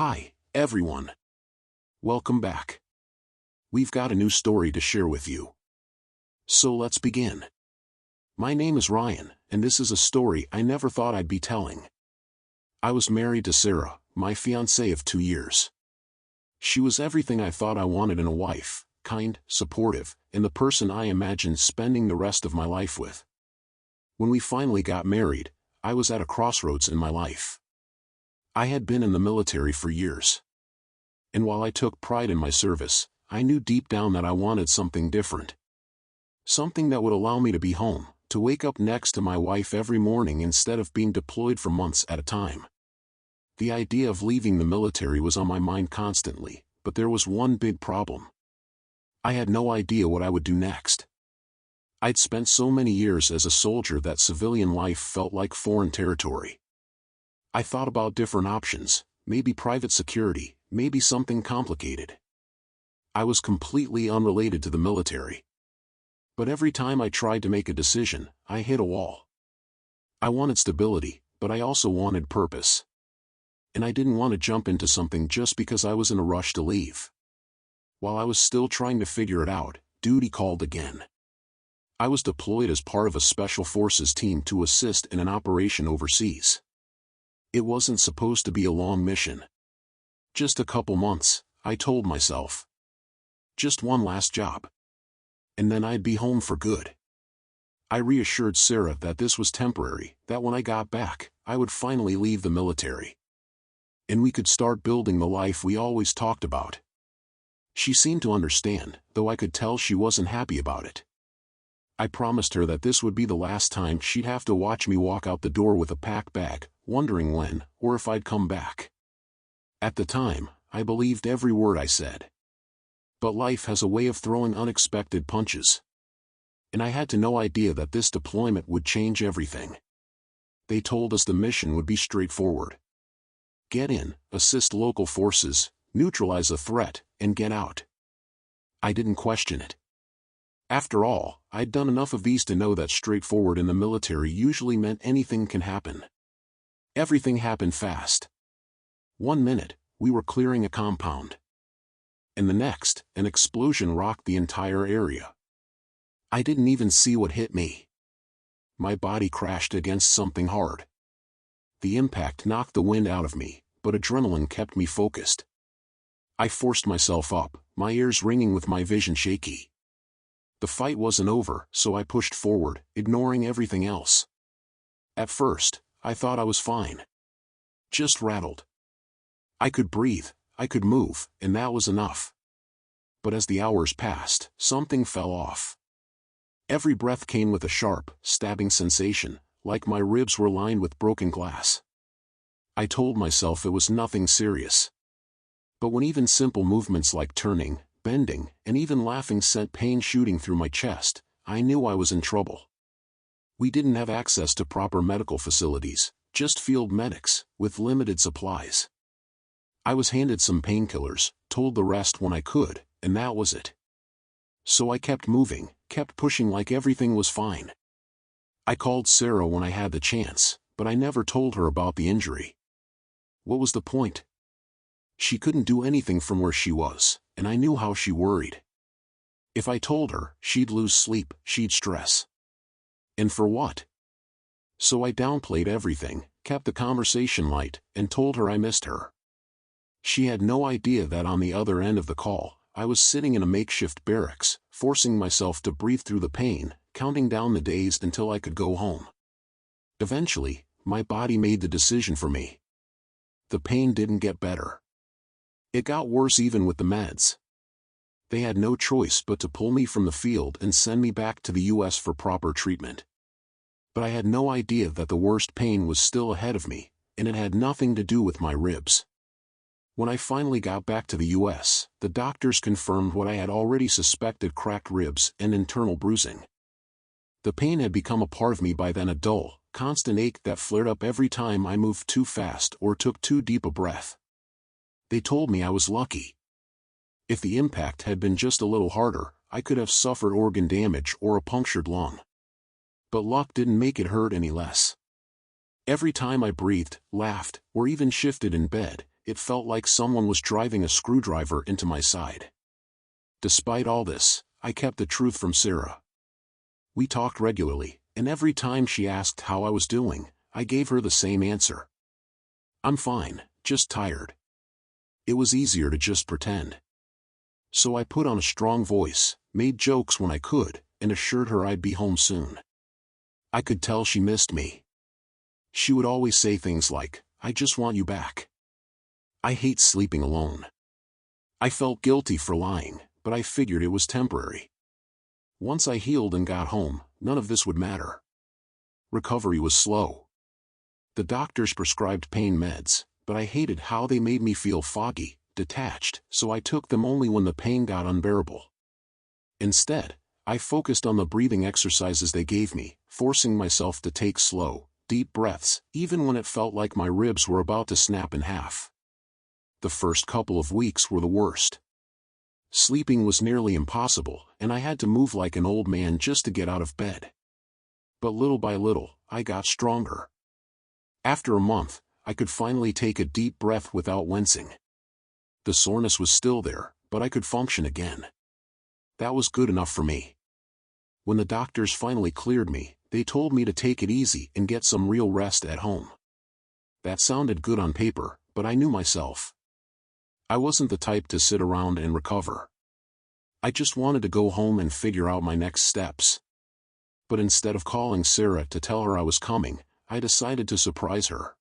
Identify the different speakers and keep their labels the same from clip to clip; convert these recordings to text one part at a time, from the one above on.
Speaker 1: Hi, everyone. Welcome back. We've got a new story to share with you. So let's begin. My name is Ryan, and this is a story I never thought I'd be telling. I was married to Sarah, my fiancée of 2 years. She was everything I thought I wanted in a wife, kind, supportive, and the person I imagined spending the rest of my life with. When we finally got married, I was at a crossroads in my life. I had been in the military for years. And while I took pride in my service, I knew deep down that I wanted something different. Something that would allow me to be home, to wake up next to my wife every morning instead of being deployed for months at a time. The idea of leaving the military was on my mind constantly, but there was one big problem. I had no idea what I would do next. I'd spent so many years as a soldier that civilian life felt like foreign territory. I thought about different options, maybe private security, maybe something complicated. I was completely unrelated to the military. But every time I tried to make a decision, I hit a wall. I wanted stability, but I also wanted purpose. And I didn't want to jump into something just because I was in a rush to leave. While I was still trying to figure it out, duty called again. I was deployed as part of a special forces team to assist in an operation overseas. It wasn't supposed to be a long mission. Just a couple months, I told myself. Just one last job. And then I'd be home for good. I reassured Sarah that this was temporary, that when I got back, I would finally leave the military. And we could start building the life we always talked about. She seemed to understand, though I could tell she wasn't happy about it. I promised her that this would be the last time she'd have to watch me walk out the door with a packed bag, wondering when, or if I'd come back. At the time, I believed every word I said. But life has a way of throwing unexpected punches. And I had no idea that this deployment would change everything. They told us the mission would be straightforward. Get in, assist local forces, neutralize a threat, and get out. I didn't question it. After all, I'd done enough of these to know that straightforward in the military usually meant anything can happen. Everything happened fast. 1 minute, we were clearing a compound. And the next, an explosion rocked the entire area. I didn't even see what hit me. My body crashed against something hard. The impact knocked the wind out of me, but adrenaline kept me focused. I forced myself up, my ears ringing with my vision shaky. The fight wasn't over, so I pushed forward, ignoring everything else. At first, I thought I was fine. Just rattled. I could breathe, I could move, and that was enough. But as the hours passed, something fell off. Every breath came with a sharp, stabbing sensation, like my ribs were lined with broken glass. I told myself it was nothing serious. But when even simple movements like turning, bending, and even laughing sent pain shooting through my chest, I knew I was in trouble. We didn't have access to proper medical facilities, just field medics, with limited supplies. I was handed some painkillers, told the rest when I could, and that was it. So I kept moving, kept pushing like everything was fine. I called Sarah when I had the chance, but I never told her about the injury. What was the point? She couldn't do anything from where she was, and I knew how she worried. If I told her, she'd lose sleep, she'd stress. And for what? So I downplayed everything, kept the conversation light, and told her I missed her. She had no idea that on the other end of the call, I was sitting in a makeshift barracks, forcing myself to breathe through the pain, counting down the days until I could go home. Eventually, my body made the decision for me. The pain didn't get better. It got worse even with the meds. They had no choice but to pull me from the field and send me back to the US for proper treatment. But I had no idea that the worst pain was still ahead of me, and it had nothing to do with my ribs. When I finally got back to the US, the doctors confirmed what I had already suspected: cracked ribs and internal bruising. The pain had become a part of me by then, a dull, constant ache that flared up every time I moved too fast or took too deep a breath. They told me I was lucky. If the impact had been just a little harder, I could have suffered organ damage or a punctured lung. But luck didn't make it hurt any less. Every time I breathed, laughed, or even shifted in bed, it felt like someone was driving a screwdriver into my side. Despite all this, I kept the truth from Sarah. We talked regularly, and every time she asked how I was doing, I gave her the same answer. I'm fine, just tired. It was easier to just pretend. So I put on a strong voice, made jokes when I could, and assured her I'd be home soon. I could tell she missed me. She would always say things like, "I just want you back." I hate sleeping alone. I felt guilty for lying, but I figured it was temporary. Once I healed and got home, none of this would matter. Recovery was slow. The doctors prescribed pain meds, but I hated how they made me feel foggy, detached, so I took them only when the pain got unbearable. Instead, I focused on the breathing exercises they gave me, forcing myself to take slow, deep breaths, even when it felt like my ribs were about to snap in half. The first couple of weeks were the worst. Sleeping was nearly impossible, and I had to move like an old man just to get out of bed. But little by little, I got stronger. After a month, I could finally take a deep breath without wincing. The soreness was still there, but I could function again. That was good enough for me. When the doctors finally cleared me, they told me to take it easy and get some real rest at home. That sounded good on paper, but I knew myself. I wasn't the type to sit around and recover. I just wanted to go home and figure out my next steps. But instead of calling Sarah to tell her I was coming, I decided to surprise her.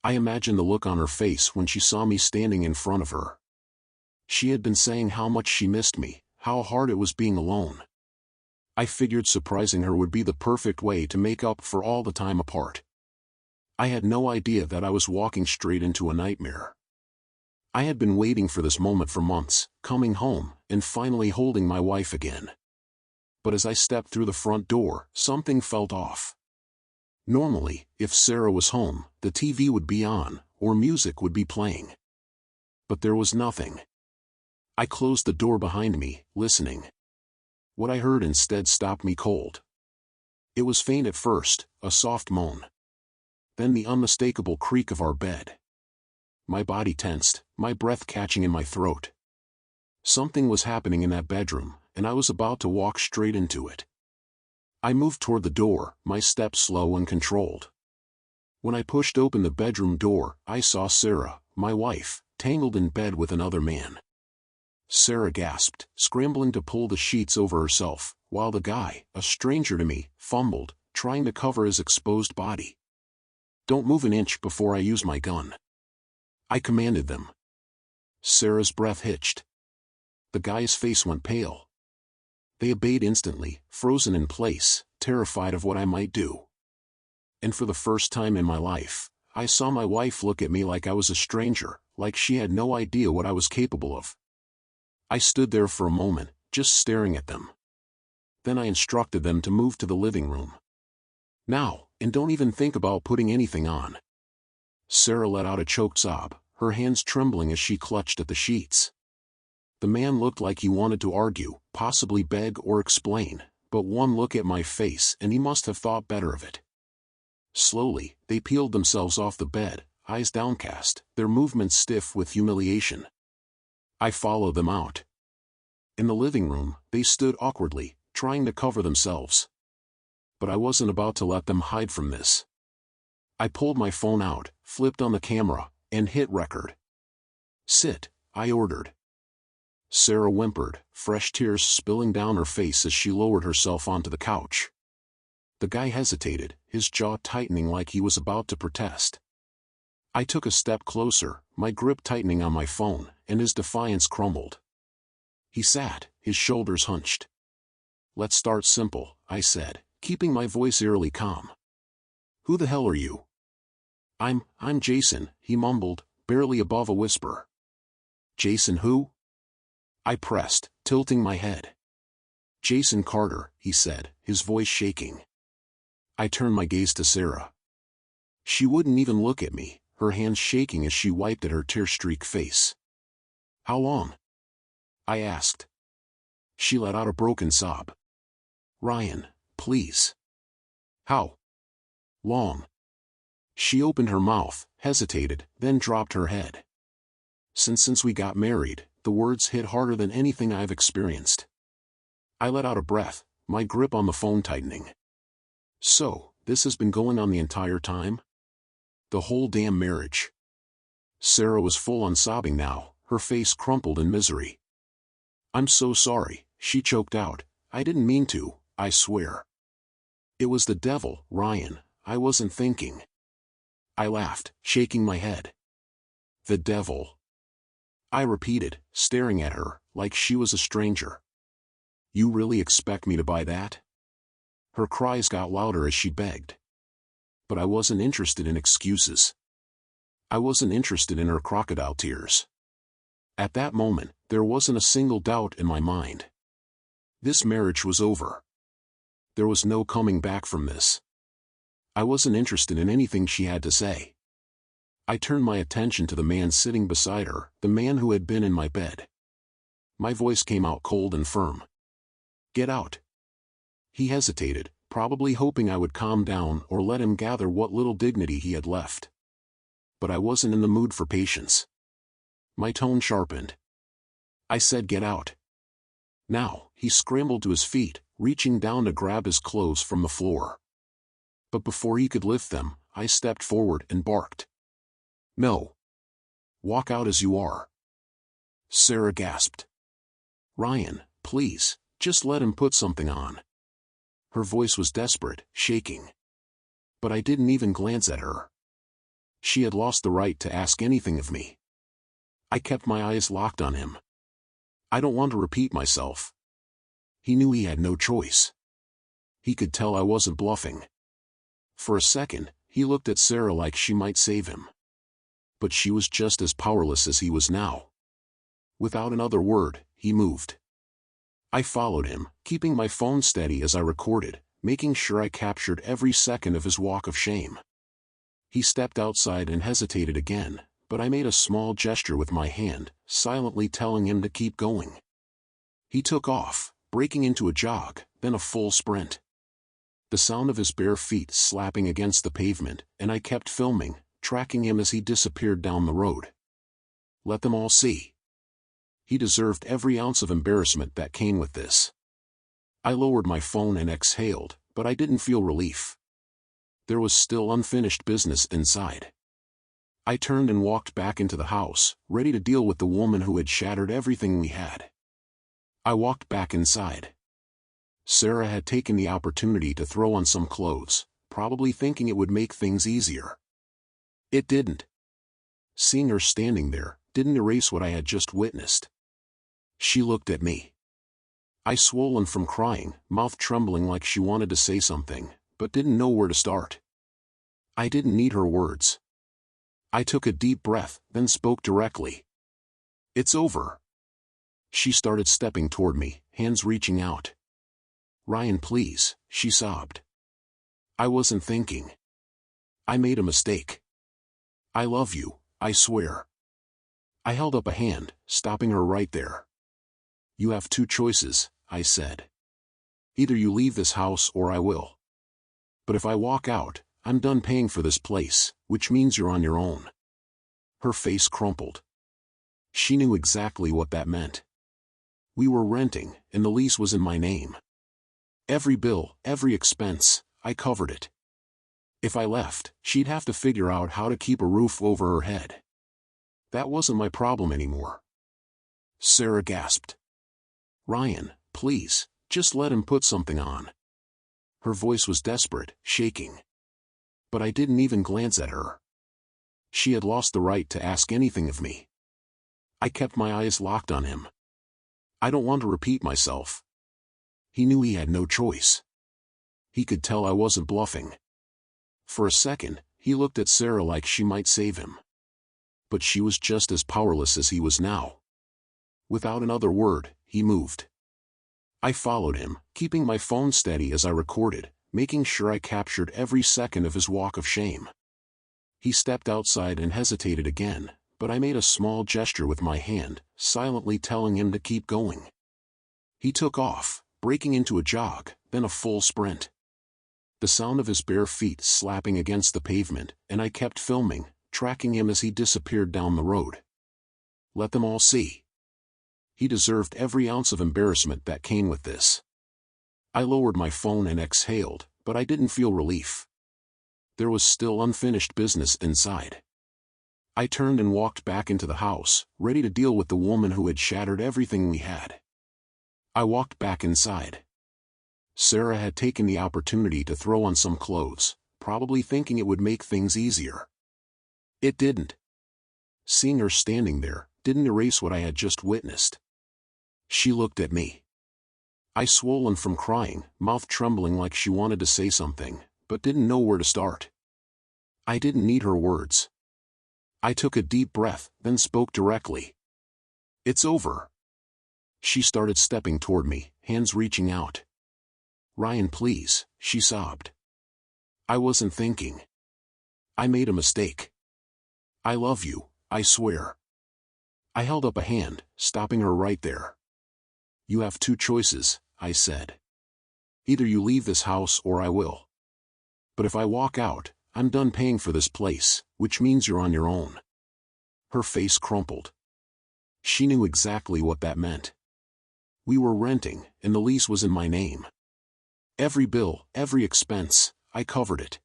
Speaker 1: I imagined the look on her face when she saw me standing in front of her. She had been saying how much she missed me, how hard it was being alone. I figured surprising her would be the perfect way to make up for all the time apart. I had no idea that I was walking straight into a nightmare. I had been waiting for this moment for months, coming home, and finally holding my wife again. But as I stepped through the front door, something felt off. Normally, if Sarah was home, the TV would be on, or music would be playing. But there was nothing. I closed the door behind me, listening. What I heard instead stopped me cold. It was faint at first, a soft moan. Then the unmistakable creak of our bed. My body tensed, my breath catching in my throat. Something was happening in that bedroom, and I was about to walk straight into it. I moved toward the door, my steps slow and controlled. When I pushed open the bedroom door, I saw Sarah, my wife, tangled in bed with another man. Sarah gasped, scrambling to pull the sheets over herself, while the guy, a stranger to me, fumbled, trying to cover his exposed body. "Don't move an inch before I use my gun," I commanded them. Sarah's breath hitched. The guy's face went pale. They obeyed instantly, frozen in place, terrified of what I might do. And for the first time in my life, I saw my wife look at me like I was a stranger, like she had no idea what I was capable of. I stood there for a moment, just staring at them. Then I instructed them to move to the living room. "Now, and don't even think about putting anything on." Sarah let out a choked sob, her hands trembling as she clutched at the sheets. The man looked like he wanted to argue, possibly beg or explain, but one look at my face and he must have thought better of it. Slowly, they peeled themselves off the bed, eyes downcast, their movements stiff with humiliation. I followed them out. In the living room, they stood awkwardly, trying to cover themselves. But I wasn't about to let them hide from this. I pulled my phone out, flipped on the camera, and hit record. "Sit," I ordered. Sarah whimpered, fresh tears spilling down her face as she lowered herself onto the couch. The guy hesitated, his jaw tightening like he was about to protest. I took a step closer, my grip tightening on my phone, and his defiance crumbled. He sat, his shoulders hunched. "Let's start simple," I said, keeping my voice eerily calm. "Who the hell are you?" I'm Jason," he mumbled, barely above a whisper. "Jason who?" I pressed, tilting my head. "Jason Carter," he said, his voice shaking. I turned my gaze to Sarah. She wouldn't even look at me, her hands shaking as she wiped at her tear-streaked face. "How long?" I asked. She let out a broken sob. "Ryan, please." "How long?" She opened her mouth, hesitated, then dropped her head. Since we got married, the words hit harder than anything I've experienced. I let out a breath, my grip on the phone tightening. So, this has been going on the entire time? The whole damn marriage. Sarah was full on sobbing now, her face crumpled in misery. I'm so sorry, she choked out. I didn't mean to, I swear. It was the devil, Ryan, I wasn't thinking. I laughed, shaking my head. The devil. I repeated, staring at her, like she was a stranger. You really expect me to buy that? Her cries got louder as she begged. But I wasn't interested in excuses. I wasn't interested in her crocodile tears. At that moment, there wasn't a single doubt in my mind. This marriage was over. There was no coming back from this. I wasn't interested in anything she had to say. I turned my attention to the man sitting beside her, the man who had been in my bed. My voice came out cold and firm. Get out. He hesitated, probably hoping I would calm down or let him gather what little dignity he had left. But I wasn't in the mood for patience. My tone sharpened. I said get out. Now, he scrambled to his feet, reaching down to grab his clothes from the floor. But before he could lift them, I stepped forward and barked. No. Walk out as you are. Sarah gasped. Ryan, please, just let him put something on. Her voice was desperate, shaking. But I didn't even glance at her. She had lost the right to ask anything of me. I kept my eyes locked on him. I don't want to repeat myself. He knew he had no choice. He could tell I wasn't bluffing. For a second, he looked at Sarah like she might save him. But she was just as powerless as he was now. Without another word, he moved. I followed him, keeping my phone steady as I recorded, making sure I captured every second of his walk of shame. He stepped outside and hesitated again, but I made a small gesture with my hand, silently telling him to keep going. He took off, breaking into a jog, then a full sprint. The sound of his bare feet slapping against the pavement, and I kept filming, tracking him as he disappeared down the road. Let them all see. He deserved every ounce of embarrassment that came with this. I lowered my phone and exhaled, but I didn't feel relief. There was still unfinished business inside. I turned and walked back into the house, ready to deal with the woman who had shattered everything we had. I walked back inside. Sarah had taken the opportunity to throw on some clothes, probably thinking it would make things easier. It didn't. Seeing her standing there didn't erase what I had just witnessed. She looked at me. I swollen from crying, mouth trembling like she wanted to say something, but didn't know where to start. I didn't need her words. I took a deep breath, then spoke directly. It's over. She started stepping toward me, hands reaching out. Ryan, please, she sobbed. I wasn't thinking. I made a mistake. I love you, I swear. I held up a hand, stopping her right there. You have two choices, I said. Either you leave this house or I will. But if I walk out, I'm done paying for this place, which means you're on your own. Her face crumpled. She knew exactly what that meant. We were renting, and the lease was in my name. Every bill, every expense, I covered it. If I left, she'd have to figure out how to keep a roof over her head. That wasn't my problem anymore. Sarah gasped. Ryan, please, just let him put something on. Her voice was desperate, shaking. But I didn't even glance at her. She had lost the right to ask anything of me. I kept my eyes locked on him. I don't want to repeat myself. He knew he had no choice. He could tell I wasn't bluffing. For a second, he looked at Sarah like she might save him. But she was just as powerless as he was now. Without another word, he moved. I followed him, keeping my phone steady as I recorded, making sure I captured every second of his walk of shame. He stepped outside and hesitated again, but I made a small gesture with my hand, silently telling him to keep going. He took off, breaking into a jog, then a full sprint. The sound of his bare feet slapping against the pavement, and I kept filming, tracking him as he disappeared down the road. Let them all see. He deserved every ounce of embarrassment that came with this. I lowered my phone and exhaled, but I didn't feel relief. There was still unfinished business inside. I turned and walked back into the house, ready to deal with the woman who had shattered everything we had. I walked back inside. Sarah had taken the opportunity to throw on some clothes, probably thinking it would make things easier. It didn't. Seeing her standing there didn't erase what I had just witnessed. She looked at me. I swollen from crying, mouth trembling like she wanted to say something, but didn't know where to start. I didn't need her words. I took a deep breath, then spoke directly. It's over. She started stepping toward me, hands reaching out. Ryan, please, she sobbed. I wasn't thinking. I made a mistake. I love you, I swear. I held up a hand, stopping her right there. You have two choices, I said. Either you leave this house or I will. But if I walk out, I'm done paying for this place, which means you're on your own. Her face crumpled. She knew exactly what that meant. We were renting, and the lease was in my name. Every bill, every expense, I covered it.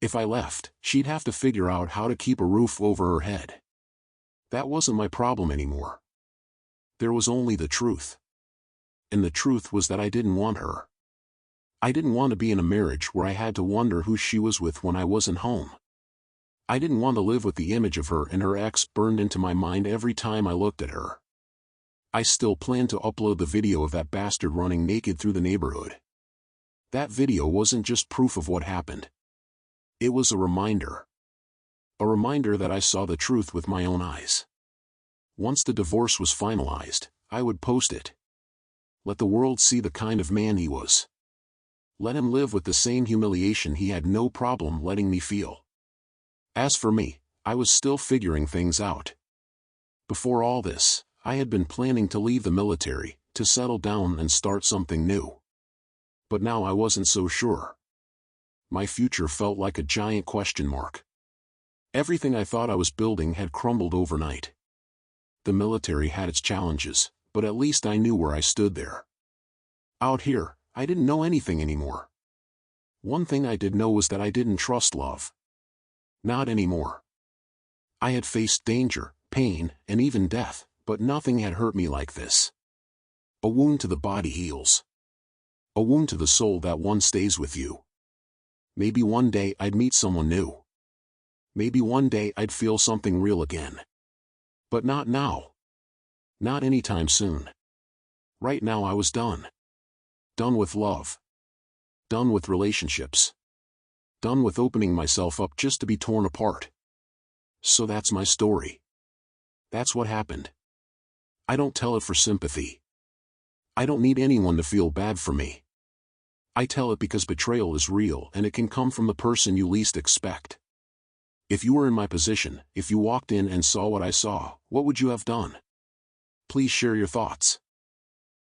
Speaker 1: If I left, she'd have to figure out how to keep a roof over her head. That wasn't my problem anymore. There was only the truth. And the truth was that I didn't want her. I didn't want to be in a marriage where I had to wonder who she was with when I wasn't home. I didn't want to live with the image of her and her ex burned into my mind every time I looked at her. I still planned to upload the video of that bastard running naked through the neighborhood. That video wasn't just proof of what happened. It was a reminder. A reminder that I saw the truth with my own eyes. Once the divorce was finalized, I would post it. Let the world see the kind of man he was. Let him live with the same humiliation he had no problem letting me feel. As for me, I was still figuring things out. Before all this, I had been planning to leave the military, to settle down and start something new. But now I wasn't so sure. My future felt like a giant question mark. Everything I thought I was building had crumbled overnight. The military had its challenges, but at least I knew where I stood there. Out here, I didn't know anything anymore. One thing I did know was that I didn't trust love. Not anymore. I had faced danger, pain, and even death, but nothing had hurt me like this. A wound to the body heals. A wound to the soul that one stays with you. Maybe one day I'd meet someone new. Maybe one day I'd feel something real again. But not now. Not anytime soon. Right now I was done. Done with love. Done with relationships. Done with opening myself up just to be torn apart. So that's my story. That's what happened. I don't tell it for sympathy. I don't need anyone to feel bad for me. I tell it because betrayal is real and it can come from the person you least expect. If you were in my position, if you walked in and saw what I saw, what would you have done? Please share your thoughts.